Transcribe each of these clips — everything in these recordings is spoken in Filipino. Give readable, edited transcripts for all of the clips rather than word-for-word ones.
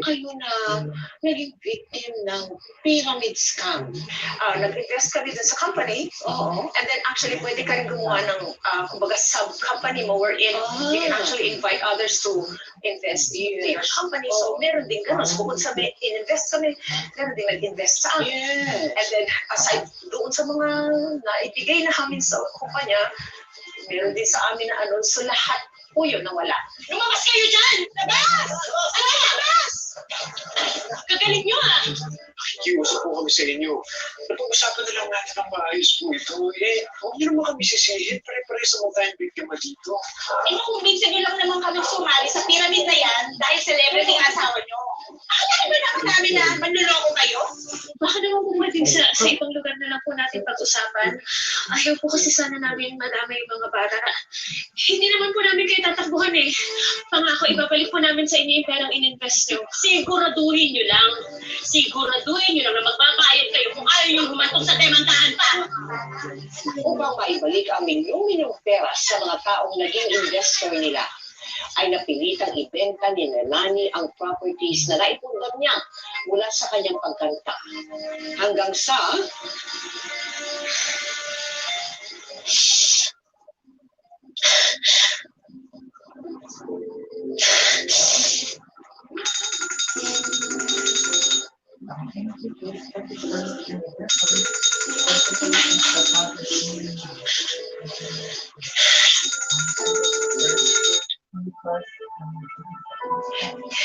kayo na naging victim ng pyramid scam? Nag-invest ka rin sa company, and then actually pwede ka rin gumawa ng kumbaga sub-company mo wherein you can actually invite others to invest in your company. So meron din ganun. So bukod sa in-invest kami, meron din nag-invest sa amin. Yes. And then aside doon sa mga naibigay na namin sa kumpanya, meron din sa amin na ano, so lahat po yun nawala. Lumabas kayo dyan! Labas! Ano labas? Kagalit nyo ah! Nakikiusap po kami sa inyo. Napag-usapan na lang natin ang maayos po ito. Huwag niyo naman kami sisihin. Pare-pares naman tayong biktima dito. Inuumbigsa nyo lang naman kami sumali sa pyramid na yan dahil celebrity ang asawa nyo. Akalain ba naman namin na manluloko kayo? Baka naman po pwedeng sa ibang lugar na lang po natin pag-usapan. Ayaw po kasi sana namin madamay yung mga bata. Hindi naman po namin kayo tatakbuhan eh. Pangako, ibabalik po namin sa inyo yung perang in-invest nyo. Siguraduhin nyo lang. Siguraduhin nyo lang na magbabayad kayo kung ayaw nyo humantong sa demandahan pa. Upang maibalik ang milyong pera sa mga taong naging investor nila, ay napilitang ibenta ni Nani ang properties na naipundar niya mula sa kanyang pagkanta. Hanggang sa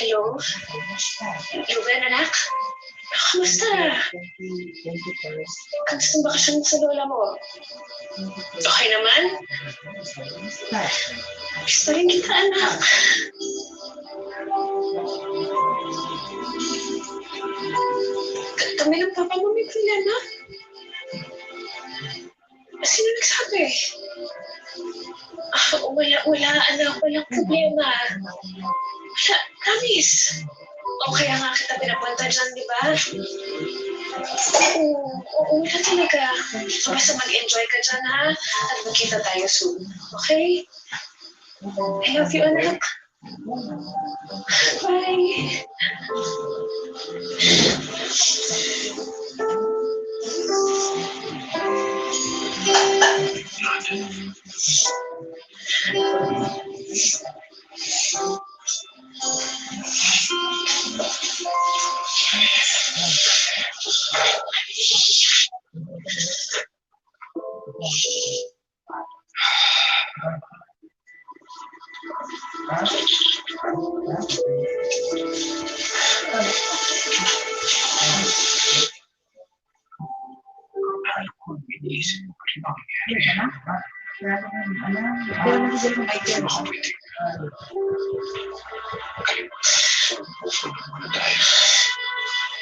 Hello? Ruben, anak? Kamusta? Kamusta ang bakasyon sa lola mo? Okay naman? Gusto rin kita, anak. Kami ng papa mo may problema? Sino nagsabi? Wala, anak. Walang problema. Wala, promise. O kaya nga kita pinapunta dyan, di ba? Oo, wala talaga. So basta mag-enjoy ka dyan, ha? At magkita tayo soon. Okay? I love you, anak. Bye. Iniisip ko rin ang nangyari.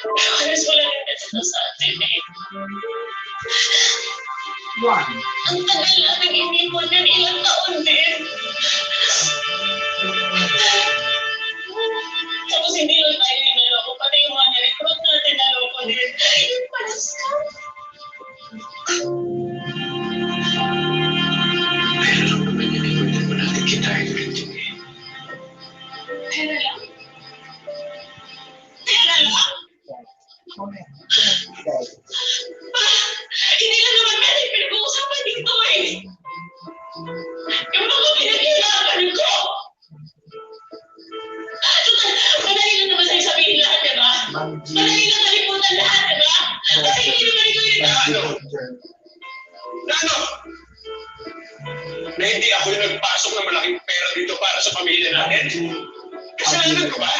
Halos wala rin ito sa atin eh. Ang tagal namin inipon yan, ilang taon din. Tapos hindi lang tayo niloko, pati yung mga nirecruit natin naloko din. Yung pala scam. Pero lang naman yun, pwede mo natin kitain rin yun eh. Tera lang? Tera lang? Hindi lang naman pwede pinag-uusapan dito eh. Yung mga pinaghirapan ko. Madali lang naman sa'yo sabihin lahat, diba? Madali lang nalimutan lahat, diba? Kasi hindi naman ito yun. Ano? Na hindi ako yung nagpasok ng malaking pera dito para sa pamilya natin? Kasalanan ko ba?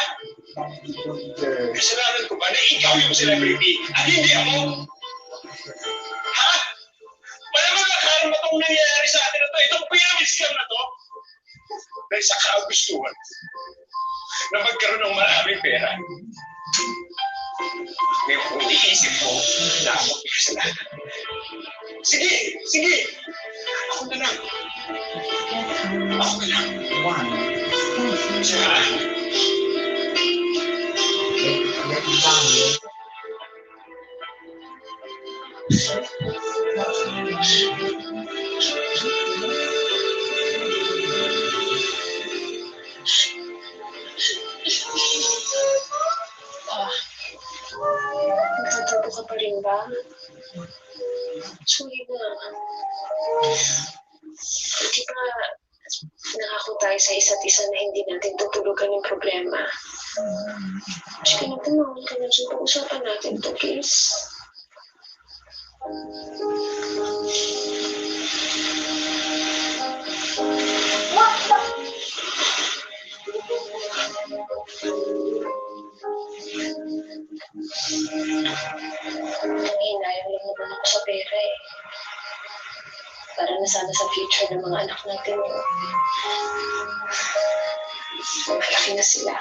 Kasalanan ko ba na ikaw yung celebrity at hindi ako? Ha? Malamang karma itong nangyayari sa atin na to, itong pyramid scam na to. Dahil sa kagustuhan na magkaroon ng maraming pera. Ngayon kung iisip mo na ako may kasalanan. Sige! Sige! Ako na lang. Ako na lang. Saan? ba? Sorry na. Di ba nangako tayo sa isa't isa na hindi natin tutulugan yung problema? Sige na, tumawag ka na dyan. Pag-usapan natin to, please. Nanghinayang lang naman ako sa pera eh. Para na sana sa future ng mga anak natin. Malaki na sila.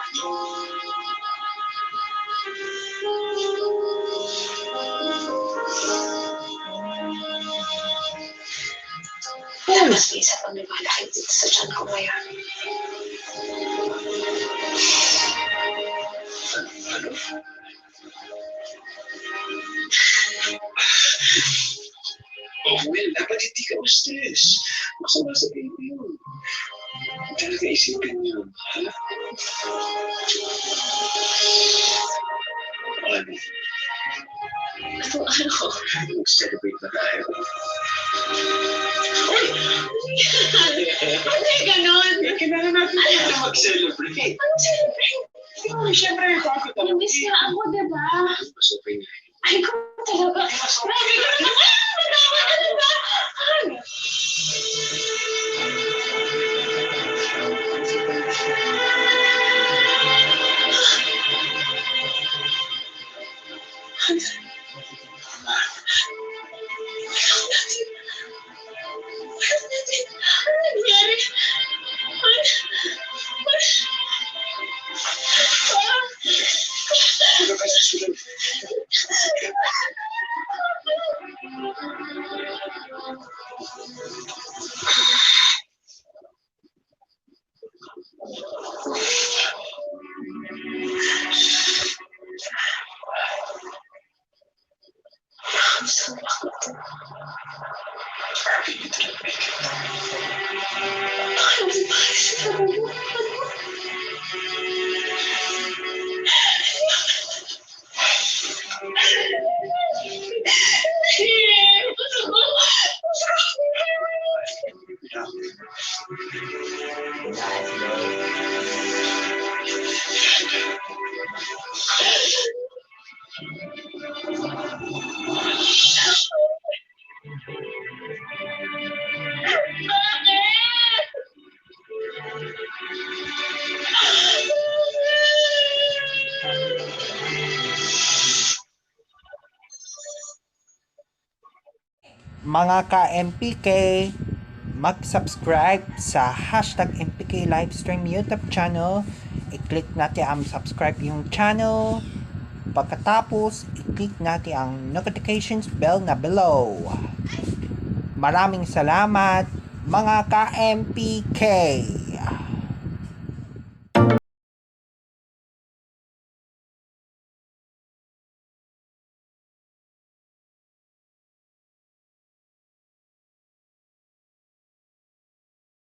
Pero mas may isa pang lumalaki dito sa tiyan ko ngayon. Ano? Oh, well, dapat hindi ka ma-stress. Masama sa baby yun. Hindi talaga isipin yun, ha? Ano? Ano? Mag-celebrate na tayo. Hindi ganon. Kailangan natin tayo mag-celebrate. Ano celebrate? Siyempre, bakit alam Miss nga ako, diba? Masupay niya. Ay, ko talaga. Grabe ka naman. Matawa ka na ba? Ano? Ano nangyari? Ano ka sa sulat? I'm so lucky. Harvey, you didn't make it. I'm so Mga ka-MPK, mag-subscribe sa #MPK Livestream YouTube channel. I-click natin ang subscribe yung channel. Pagkatapos, i-click natin ang notifications bell na below. Maraming salamat, mga ka-MPK!